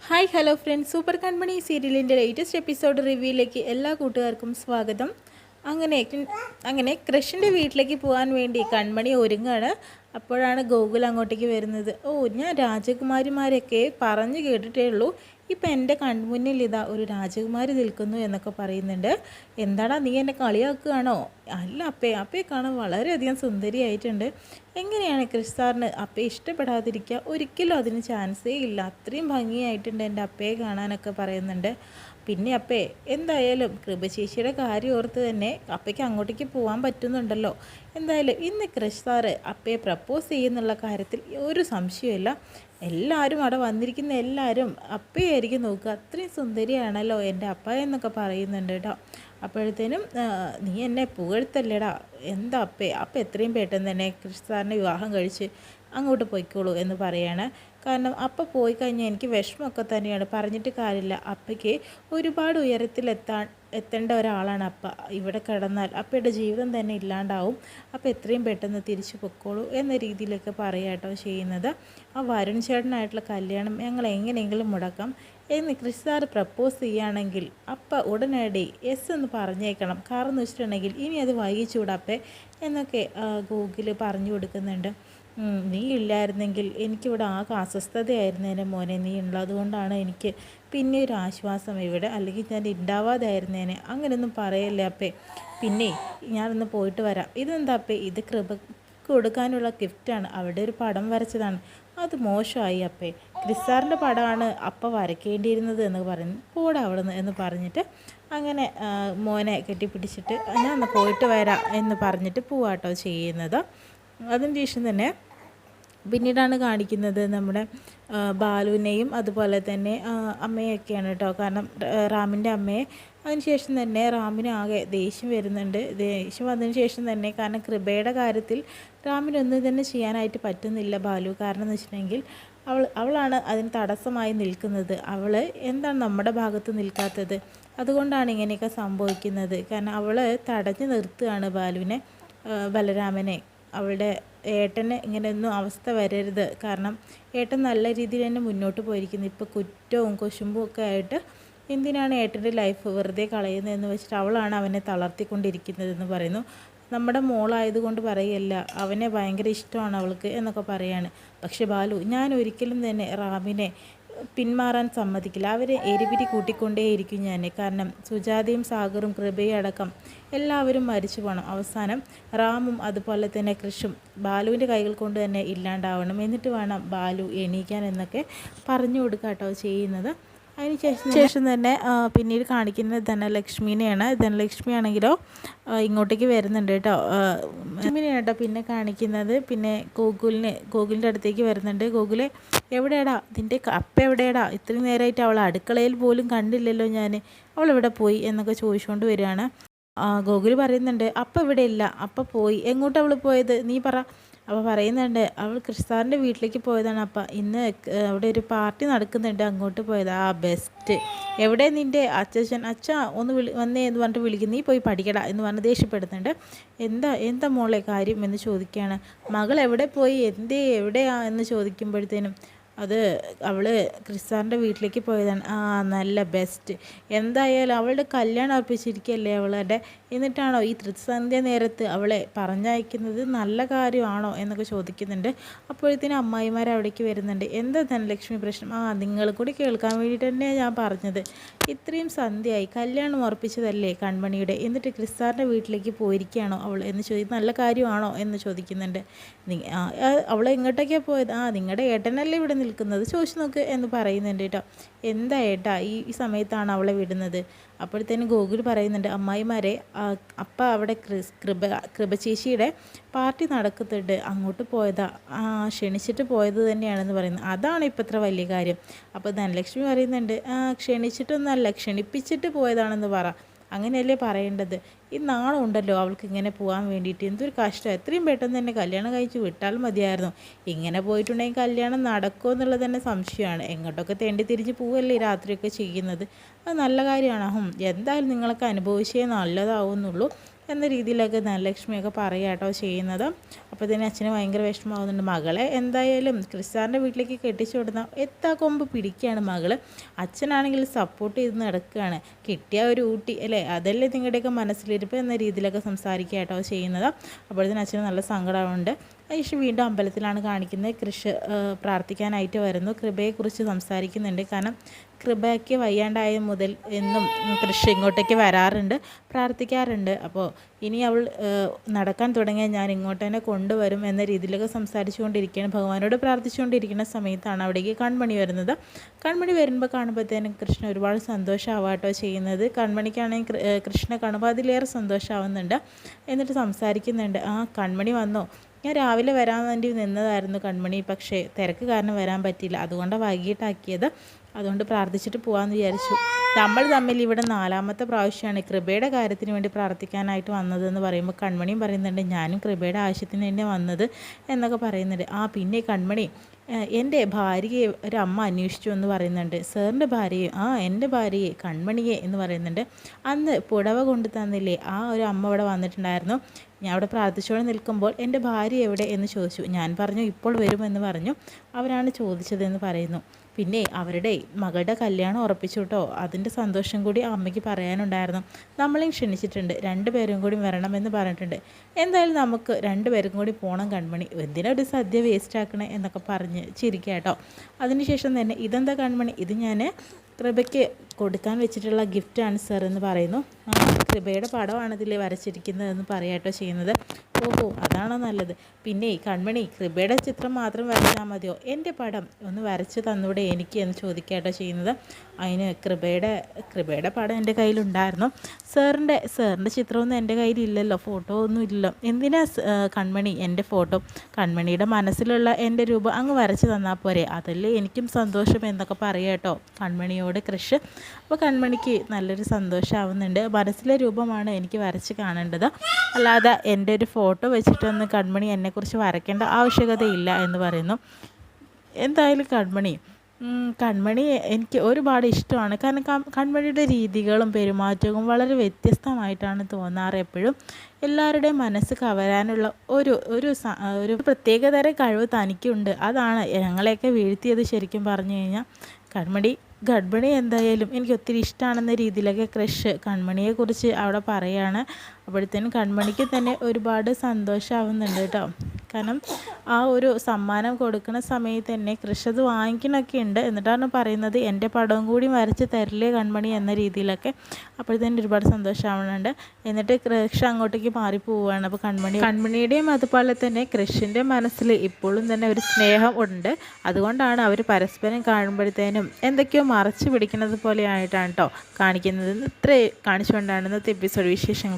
Hi hello friends, super Kanmani സീരിയലിൻ്റെ latest episode റിവ്യൂയിലേക്ക് എല്ലാ കൂട്ടുകാർക്കും സ്വാഗതം. അങ്ങനെ കൃഷിൻ്റെ വീട്ടിലേക്ക് പോകാൻ വേണ്ടി കൺമണി ഒരുങ്ങാണ്. അപ്പോഴാണ് ഗോകുൽ അങ്ങോട്ടേക്ക് വരുന്നത്. ഞാൻ രാജകുമാരിമാരൊക്കെ പറഞ്ഞു കേട്ടിട്ടേ ഉള്ളൂ, ഇപ്പം എൻ്റെ കൺമുന്നിൽ ഇതാ ഒരു രാജകുമാരി നിൽക്കുന്നു എന്നൊക്കെ പറയുന്നുണ്ട്. എന്താടാ നീ എന്നെ കളിയാക്കുകയാണോ? അല്ല അപ്പയെ കാണാൻ വളരെയധികം സുന്ദരിയായിട്ടുണ്ട്. എങ്ങനെയാണ് കൃഷി സാറിന് അപ്പയെ ഇഷ്ടപ്പെടാതിരിക്കുക? ഒരിക്കലും അതിന് ചാൻസേ ഇല്ല. അത്രയും ഭംഗിയായിട്ടുണ്ട് എൻ്റെ അപ്പയെ കാണാനൊക്കെ പറയുന്നുണ്ട്. പിന്നെ എന്തായാലും കൃപചേച്ചിയുടെ കാര്യം ഓർത്ത് തന്നെ അപ്പയ്ക്ക് അങ്ങോട്ടേക്ക് പോകാൻ പറ്റുന്നുണ്ടല്ലോ. എന്തായാലും ഇന്ന് കൃഷി സാറ് അപ്പയെ പ്രപ്പോസ് ചെയ്യുന്നുള്ള കാര്യത്തിൽ ഒരു സംശയമില്ല. എല്ലാവരും അവിടെ വന്നിരിക്കുന്ന എല്ലാവരും അപ്പയായിരിക്കും നോക്കുക. അത്രയും സുന്ദരിയാണല്ലോ എൻ്റെ അപ്പ എന്നൊക്കെ പറയുന്നുണ്ട് കേട്ടോ. അപ്പോഴത്തേനും നീ എന്നെ പുകഴ്ത്തല്ലേടാ, എന്താ അപ്പ എത്രയും പെട്ടെന്ന് തന്നെ കൃഷി സാറിനെ വിവാഹം കഴിച്ച് അങ്ങോട്ട് പോയിക്കോളൂ എന്ന് പറയാണ്. കാരണം അപ്പ പോയി കഴിഞ്ഞാൽ എനിക്ക് വിഷമമൊക്കെ തന്നെയാണ്, പറഞ്ഞിട്ട് കാര്യമില്ല. അപ്പയ്ക്ക് ഒരുപാട് എത്തേണ്ട ഒരാളാണ് അപ്പ. ഇവിടെ കിടന്നാൽ അപ്പയുടെ ജീവിതം തന്നെ ഇല്ലാണ്ടാവും. അപ്പം എത്രയും പെട്ടെന്ന് തിരിച്ചു പൊക്കോളൂ എന്ന രീതിയിലൊക്കെ പറയാട്ടോ ചെയ്യുന്നത്. ആ വരുൺ ചേട്ടനായിട്ടുള്ള കല്യാണം ഞങ്ങൾ എങ്ങനെയെങ്കിലും മുടക്കാം എന്ന് കൃഷി സാർ പ്രപ്പോസ് ചെയ്യുകയാണെങ്കിൽ അപ്പ ഉടനടി എസ് എന്ന് പറഞ്ഞേക്കണം. കാരണം എന്ന് വെച്ചിട്ടുണ്ടെങ്കിൽ ഇനി അത് വൈകിച്ചൂടപ്പേ എന്നൊക്കെ ഗൂഗിൾ പറഞ്ഞു കൊടുക്കുന്നുണ്ട്. നീ ഇല്ലായിരുന്നെങ്കിൽ എനിക്കിവിടെ ആകെ അസ്വസ്ഥതയായിരുന്നു എൻ്റെ മോനെ. നീ ഉള്ളതുകൊണ്ടാണ് എനിക്ക് പിന്നെ ഒരു ആശ്വാസം ഇവിടെ, അല്ലെങ്കിൽ ഞാൻ ഉണ്ടാവാതായിരുന്നേനെ. അങ്ങനെയൊന്നും പറയല്ലേ അപ്പേ. പിന്നെ ഞാനൊന്ന് പോയിട്ട് വരാം. ഇതെന്താ ഇത് കൃപക്ക് കൊടുക്കാനുള്ള ഗിഫ്റ്റാണ്. അവിടെ ഒരു പടം വരച്ചതാണ്, അത് മോശമായി അപ്പേ. ക്രിസാറിൻ്റെ പടമാണ് അപ്പ വരയ്ക്കേണ്ടിയിരുന്നത് എന്ന് പറയുന്നു. പോടാ അവിടെ നിന്ന് എന്ന് പറഞ്ഞിട്ട് അങ്ങനെ മോനെ കെട്ടിപ്പിടിച്ചിട്ട് ഞാൻ പോയിട്ട് വരാം എന്ന് പറഞ്ഞിട്ട് പോവാട്ടോ ചെയ്യുന്നത്. അതിന് ശേഷം തന്നെ പിന്നീടാണ് കാണിക്കുന്നത് നമ്മുടെ ബാലുവിനെയും അതുപോലെ തന്നെ അമ്മയൊക്കെയാണ് കേട്ടോ. കാരണം റാമിൻ്റെ അമ്മയെ. അതിനുശേഷം തന്നെ റാമിന് ആകെ ദേഷ്യം വരുന്നുണ്ട്. ദേഷ്യം വന്നതിന് ശേഷം തന്നെ, കാരണം കൃപയുടെ കാര്യത്തിൽ റാമിനൊന്നും തന്നെ ചെയ്യാനായിട്ട് പറ്റുന്നില്ല ബാലു. കാരണം എന്ന് വെച്ചിട്ടുണ്ടെങ്കിൽ അവളാണ് അതിന് തടസ്സമായി നിൽക്കുന്നത്. അവൾ എന്താണ് നമ്മുടെ ഭാഗത്ത് നിൽക്കാത്തത്? അതുകൊണ്ടാണ് ഇങ്ങനെയൊക്കെ സംഭവിക്കുന്നത്. കാരണം അവൾ തടഞ്ഞു നിർത്തുകയാണ് ബാലുവിനെ, ബലരാമനെ. അവളുടെ ഏട്ടന് ഇങ്ങനെയൊന്നും അവസ്ഥ വരരുത്. കാരണം ഏട്ടൻ നല്ല രീതിയിൽ തന്നെ മുന്നോട്ട് പോയിരിക്കുന്നു. ഇപ്പോൾ കുറ്റവും കുശുമ്പും ഒക്കെ ആയിട്ട് എന്തിനാണ് ഏട്ടൻ്റെ ലൈഫ് വെറുതെ കളയുന്നതെന്ന് വെച്ചിട്ട് അവളാണ് അവനെ തളർത്തിക്കൊണ്ടിരിക്കുന്നതെന്ന് പറയുന്നു. നമ്മുടെ മോളായതുകൊണ്ട് പറയല്ല, അവനെ ഭയങ്കര ഇഷ്ടമാണ് അവൾക്ക് എന്നൊക്കെ പറയാണ്. പക്ഷെ ബാലു, ഞാൻ ഒരിക്കലും തന്നെ റാമിനെ പിന്മാറാൻ സമ്മതിക്കില്ല. അവരെ എരിപിരി കൂട്ടിക്കൊണ്ടേയിരിക്കും ഞാൻ. കാരണം സുജാതയും സാഗറും കൃപയും അടക്കം എല്ലാവരും മരിച്ചു പോകണം. അവസാനം റാമും അതുപോലെ തന്നെ കൃഷും ബാലുവിൻ്റെ കൈകൾ കൊണ്ട് തന്നെ ഇല്ലാണ്ടാവണം. എന്നിട്ട് വേണം ബാലു എണീക്കാൻ എന്നൊക്കെ പറഞ്ഞു കൊടുക്കാട്ടോ ചെയ്യുന്നത്. അതിന് ശേഷം തന്നെ പിന്നീട് കാണിക്കുന്നത് ധനലക്ഷ്മിനെയാണ്. ധനലക്ഷ്മി ആണെങ്കിലോ ഇങ്ങോട്ടേക്ക് വരുന്നുണ്ട് കേട്ടോ. ലക്ഷ്മിനെയാണ് കേട്ടോ പിന്നെ കാണിക്കുന്നത്. പിന്നെ ഗോകുലിൻ്റെ അടുത്തേക്ക് വരുന്നുണ്ട്. ഗോകുലെ, എവിടെയാടാ നിൻ്റെ അപ്പ? എവിടെയാടാ? ഇത്രയും നേരമായിട്ട് അവൾ അടുക്കളയിൽ പോലും കണ്ടില്ലല്ലോ ഞാൻ. അവളെവിടെ പോയി എന്നൊക്കെ ചോദിച്ചുകൊണ്ട് വരികയാണ്. ഗോകുൽ പറയുന്നുണ്ട്, അപ്പ ഇവിടെ ഇല്ല, അപ്പ പോയി. എങ്ങോട്ടാണ് അവൾ പോയത്? നീ പറ. അപ്പോൾ പറയുന്നുണ്ട്, അവൾ കൃഷി സാറിൻ്റെ വീട്ടിലേക്ക് പോയതാണ് അപ്പ. ഇന്ന് അവിടെ ഒരു പാർട്ടി നടക്കുന്നുണ്ട്, അങ്ങോട്ട് പോയത്. ബെസ്റ്റ്. എവിടെ നിൻ്റെ അച്ഛൻ? ഒന്ന് വന്നേ എന്ന് പറഞ്ഞിട്ട് വിളിക്കുന്നു. നീ പോയി പഠിക്കടാ എന്ന് പറഞ്ഞ് ദേഷ്യപ്പെടുന്നുണ്ട്. എന്താ മോളെ കാര്യം എന്ന് ചോദിക്കുകയാണ്. മകൾ എവിടെ പോയി, എവിടെയാ എന്ന് ചോദിക്കുമ്പോഴത്തേനും അത് അവൾ കൃഷി സാറിൻ്റെ വീട്ടിലേക്ക് പോയതാണ്. നല്ല ബെസ്റ്റ്. എന്തായാലും അവളുടെ കല്യാണം അർപ്പിച്ചിരിക്കുകയല്ലേ അവളുടെ. എന്നിട്ടാണോ ഈ തൃസന്ധ്യ നേരത്ത് അവളെ പറഞ്ഞയക്കുന്നത്? നല്ല കാര്യമാണോ എന്നൊക്കെ ചോദിക്കുന്നുണ്ട്. അപ്പോഴത്തേനും അമ്മായിമാർ അവിടേക്ക് വരുന്നുണ്ട്. എന്താ ധനലക്ഷ്മി പ്രശ്നം? നിങ്ങൾ കൂടി കേൾക്കാൻ വേണ്ടിയിട്ട് തന്നെയാണ് ഞാൻ പറഞ്ഞത്. ഇത്രയും സന്ധ്യയായി, കല്യാണം ഉറപ്പിച്ചതല്ലേ കൺമണിയുടെ, എന്നിട്ട് കൃഷി സാറിൻ്റെ വീട്ടിലേക്ക് പോയിരിക്കുകയാണോ അവൾ എന്ന് ചോദിക്കും. നല്ല കാര്യമാണോ എന്ന് ചോദിക്കുന്നുണ്ട്. അവൾ എങ്ങോട്ടൊക്കെയാണ് പോയത്? നിങ്ങളുടെ ഏട്ടനല്ലേ ഇവിടെ നിൽക്കുന്നത്, ചോദിച്ചു നോക്ക് എന്ന് പറയുന്നുണ്ട് കേട്ടോ. എന്താ ഏട്ടാ ഈ സമയത്താണ് അവളെ വിടുന്നത്? അപ്പോഴത്തേനും ഗോകുൽ പറയുന്നുണ്ട്, അമ്മായിമാരെ അപ്പ അവിടെ കൃപചേച്ചിയുടെ പാർട്ടി നടക്കുന്നുണ്ട്, അങ്ങോട്ട് പോയതാ. ക്ഷണിച്ചിട്ട് പോയത് തന്നെയാണെന്ന് പറയുന്നത്. അതാണ് ഇപ്പം ഇത്ര വലിയ കാര്യം. അപ്പോൾ ധനലക്ഷ്മി പറയുന്നുണ്ട്, ക്ഷണിച്ചിട്ടൊന്നല്ല, ക്ഷണിപ്പിച്ചിട്ട് പോയതാണെന്ന് പറ. അങ്ങനെയല്ലേ പറയേണ്ടത്. ഈ നാണം ഉണ്ടല്ലോ അവൾക്ക് ഇങ്ങനെ പോകാൻ വേണ്ടിയിട്ട്. എന്തൊരു കഷ്ടം. എത്രയും പെട്ടെന്ന് തന്നെ കല്യാണം കഴിച്ച് വിട്ടാൽ മതിയായിരുന്നു. ഇങ്ങനെ പോയിട്ടുണ്ടെങ്കിൽ കല്യാണം നടക്കുമോ എന്നുള്ളത് തന്നെ സംശയമാണ്. എങ്ങോട്ടൊക്കെ തേണ്ടി തിരിച്ച് പോവല്ലേ രാത്രിയൊക്കെ ചെയ്യുന്നത്. അത് നല്ല കാര്യമാണ്. എന്തായാലും നിങ്ങളൊക്കെ അനുഭവിച്ചേ നല്ലതാവുന്നുള്ളൂ. എന്ന രീതിയിലൊക്കെ ധനലക്ഷ്മിയൊക്കെ പറയുക കേട്ടോ ചെയ്യുന്നത്. അപ്പോൾ ഇതിന് അച്ഛന് ഭയങ്കര വിഷമമാകുന്നുണ്ട്. മകളെ എന്തായാലും ക്രിസ്സാറിൻ്റെ വീട്ടിലേക്ക് കെട്ടിച്ചു കൊടുത്താൽ എത്താ കൊമ്പ് പിടിക്കുകയാണ് മകൾ. അച്ഛനാണെങ്കിൽ സപ്പോർട്ട് ചെയ്ത് നടക്കുകയാണ്. കിട്ടിയ ഒരു ഊട്ടി അല്ലേ, അതല്ലേ നിങ്ങളുടെയൊക്കെ മനസ്സിലിരിപ്പ് എന്ന രീതിയിലൊക്കെ സംസാരിക്കുക കേട്ടോ ചെയ്യുന്നത്. അപ്പോഴത്തേന് അച്ഛന് നല്ല സങ്കടമുണ്ട്. ഐഷ് വീണ്ടും അമ്പലത്തിലാണ് കാണിക്കുന്നത്. കൃഷ് പ്രാർത്ഥിക്കാനായിട്ട് വരുന്നു. കൃപയെക്കുറിച്ച് സംസാരിക്കുന്നുണ്ട്. കാരണം കൃപയ്ക്ക് വയ്യാണ്ടായ മുതൽ എന്നും കൃഷ് ഇങ്ങോട്ടേക്ക് വരാറുണ്ട്, പ്രാർത്ഥിക്കാറുണ്ട്. അപ്പോൾ ഇനി അവൾ നടക്കാൻ തുടങ്ങിയാൽ ഞാൻ ഇങ്ങോട്ട് തന്നെ കൊണ്ടുവരും എന്ന രീതിയിലൊക്കെ സംസാരിച്ചുകൊണ്ടിരിക്കുകയാണ്. ഭഗവാനോട് പ്രാർത്ഥിച്ചുകൊണ്ടിരിക്കുന്ന സമയത്താണ് അവിടേക്ക് കൺമണി വരുന്നത്. കൺമണി വരുമ്പോൾ കാണുമ്പോഴത്തേനും കൃഷ്ണ ഒരുപാട് സന്തോഷമാവാട്ടോ ചെയ്യുന്നത്. കൺമണിക്കാണെങ്കിൽ കൃഷ്ണനെ കാണുമ്പോൾ അതിലേറെ സന്തോഷമാവുന്നുണ്ട്. എന്നിട്ട് സംസാരിക്കുന്നുണ്ട്. ആ കൺമണി വന്നോ? ഞാൻ രാവിലെ വരാൻ വേണ്ടി നിന്നതായിരുന്നു കൺമണി, പക്ഷേ തിരക്ക് കാരണം വരാൻ പറ്റിയില്ല, അതുകൊണ്ടാണ് വൈകിട്ടാക്കിയത്. അതുകൊണ്ട് പ്രാർത്ഥിച്ചിട്ട് പോകാമെന്ന് വിചാരിച്ചു. നമ്മൾ തമ്മിൽ ഇവിടെ 4ാമത്തെ പ്രാവശ്യമാണ് കൃപയുടെ കാര്യത്തിന് വേണ്ടി പ്രാർത്ഥിക്കാനായിട്ട് വന്നതെന്ന് പറയുമ്പോൾ കൺമണിയും പറയുന്നുണ്ട് ഞാനും കൃപയുടെ ആവശ്യത്തിന് തന്നെ വന്നത് എന്നൊക്കെ പറയുന്നുണ്ട്. പിന്നെ കൺമണി എൻ്റെ ഭാര്യയെ ഒരു അമ്മ അന്വേഷിച്ചു എന്ന് പറയുന്നുണ്ട്. സാറിൻ്റെ ഭാര്യയെ? എൻ്റെ ഭാര്യയെ കൺമണിയെ എന്ന് പറയുന്നുണ്ട്. അന്ന് പുടവ കൊണ്ട് തന്നില്ലേ, ആ ഒരു അമ്മ ഇവിടെ വന്നിട്ടുണ്ടായിരുന്നു. ഞാൻ അവിടെ പ്രാർത്ഥിച്ചോടെ നിൽക്കുമ്പോൾ എൻ്റെ ഭാര്യ എവിടെ എന്ന് ചോദിച്ചു. ഞാൻ പറഞ്ഞു ഇപ്പോൾ വരുമെന്ന് പറഞ്ഞു. അവരാണ് ചോദിച്ചതെന്ന് പറയുന്നു. പിന്നെ അവരുടെ മകളുടെ കല്യാണം ഉറപ്പിച്ചു കേട്ടോ. അതിൻ്റെ സന്തോഷം കൂടി അമ്മയ്ക്ക് പറയാനുണ്ടായിരുന്നു. നമ്മളെയും ക്ഷണിച്ചിട്ടുണ്ട്, 2 പേരും കൂടി വരണമെന്ന് പറഞ്ഞിട്ടുണ്ട്. എന്തായാലും നമുക്ക് 2 പേരും കൂടി പോകണം കൺമണി, എന്തിനൊരു സദ്യ വേസ്റ്റ് ആക്കണേ എന്നൊക്കെ പറഞ്ഞ് ചിരിക്കുക കേട്ടോ. അതിനുശേഷം തന്നെ ഇതെന്താ കൺമണി, ഇത് ഞാൻ കൃപയ്ക്ക് കൊടുക്കാൻ വെച്ചിട്ടുള്ള ഗിഫ്റ്റാണ് സാർ എന്ന് പറയുന്നു. കൃപയുടെ പടമാണ് ഇതിൽ വരച്ചിരിക്കുന്നതെന്ന് പറയാട്ടോ ചെയ്യുന്നത്. ഓഹോ, അതാണോ നല്ലത്. പിന്നെ കൺമണി കൃപയുടെ ചിത്രം മാത്രം വരച്ചാൽ മതിയോ, എൻ്റെ പടം ഒന്ന് വരച്ച് തന്നൂടെ എനിക്ക് എന്ന് ചോദിക്കാട്ടോ ചെയ്യുന്നത്. അതിന് കൃപയുടെ പടം എൻ്റെ കയ്യിലുണ്ടായിരുന്നു. സാറിൻ്റെ ചിത്രമൊന്നും എൻ്റെ കയ്യിലില്ലല്ലോ, ഫോട്ടോ ഒന്നും ഇല്ലല്ലോ. എന്തിനാ കൺമണി എൻ്റെ ഫോട്ടോ, കൺമണിയുടെ മനസ്സിലുള്ള എൻ്റെ രൂപം അങ്ങ് വരച്ച് തന്നാൽ പോരെ, അതല്ലേ എനിക്കും സന്തോഷം എന്നൊക്കെ പറയാട്ടോ കൺമണിയോട് കൃഷ്. അപ്പോൾ കൺമണിക്ക് നല്ലൊരു സന്തോഷമാവുന്നുണ്ട്. മനസ്സിലെ രൂപമാണ് എനിക്ക് വരച്ച് കാണേണ്ടത്, അല്ലാതെ എൻ്റെ ഒരു ഫോട്ടോ വെച്ചിട്ടൊന്നും കൺമണി എന്നെക്കുറിച്ച് വരയ്ക്കേണ്ട ആവശ്യകതയില്ല എന്ന് പറയുന്നു. എന്തായാലും കൺമണി എനിക്ക് ഒരുപാട് ഇഷ്ടമാണ്. കാരണം കൺമണിയുടെ രീതികളും പെരുമാറ്റവും വളരെ വ്യത്യസ്തമായിട്ടാണ് തോന്നാറ്. എപ്പോഴും എല്ലാവരുടെയും മനസ്സ് കവരാനുള്ള ഒരു പ്രത്യേകതരം കഴിവ് തനിക്കുണ്ട്. അതാണ് ഞങ്ങളെയൊക്കെ വീഴ്ത്തിയത് ശരിക്കും പറഞ്ഞു കഴിഞ്ഞാൽ. കൺമണി എന്തായാലും എനിക്ക് ഒത്തിരി ഇഷ്ടമാണെന്ന രീതിയിലൊക്കെ കൃഷ് കൺമണിയെക്കുറിച്ച് അവിടെ പറയുകയാണ്. അപ്പോഴത്തേനും കൺമണിക്ക് തന്നെ ഒരുപാട് സന്തോഷമാവുന്നുണ്ട് കേട്ടോ. കാരണം ആ ഒരു സമ്മാനം കൊടുക്കുന്ന സമയത്ത് തന്നെ കൃഷ് അത് വാങ്ങിക്കണമൊക്കെ ഉണ്ട്. എന്നിട്ടാണ് പറയുന്നത് എൻ്റെ പടവും കൂടി വരച്ച് തരില്ലേ കൺമണി എന്ന രീതിയിലൊക്കെ. അപ്പോഴത്തേനും ഒരുപാട് സന്തോഷമാവുന്നുണ്ട്. എന്നിട്ട് കൃഷ് അങ്ങോട്ടേക്ക് മാറിപ്പോവുകയാണ്. അപ്പോൾ കൺമണിയുടെയും അതുപോലെ തന്നെ കൃഷിൻ്റെ മനസ്സിൽ ഇപ്പോഴും തന്നെ ഒരു സ്നേഹം ഉണ്ട്. അതുകൊണ്ടാണ് അവർ പരസ്പരം കാണുമ്പോഴത്തേനും എന്തൊക്കെയോ മറച്ചു പിടിക്കുന്നത് പോലെ ആയിട്ടാണ് കേട്ടോ കാണിക്കുന്നത്. ഇത്രയും കാണിച്ചുകൊണ്ടാണ് ഇന്നത്തെ എപ്പിസോഡ് വിശേഷങ്ങൾ.